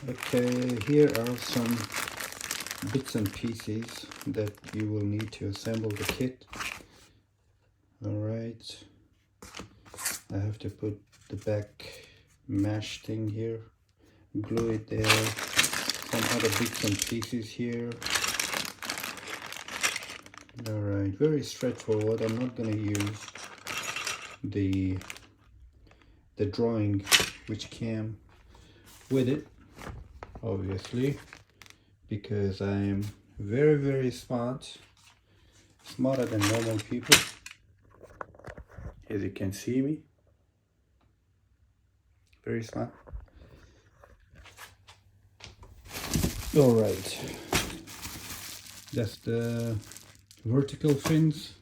Okay, here are some bits and pieces that you will need to assemble the kit. Alright, I have to put the back mesh thing here, glue it there, some other bits and pieces here. Alright, very straightforward. I'm not going to use the drawing which came with it, obviously, because I am very smart, smarter than normal people, as you can see me. Very smart. All right, that's the vertical fins.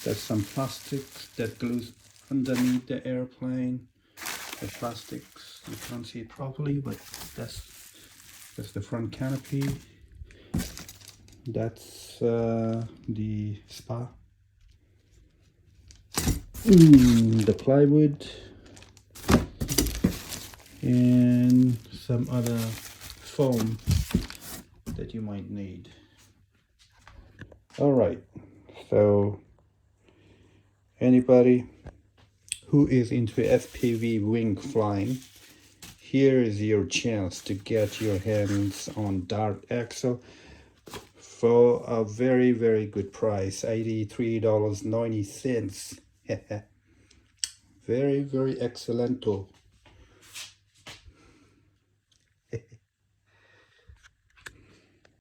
There's some plastics that glues underneath the airplane. The plastics, you can't see it properly, but that's the front canopy. That's the spa. The plywood and some other foam that you might need. All right, so anybody who is into FPV wing flying, here is your chance to get your hands on Dart Axle for a very good price, $83.90. Very excellent tool.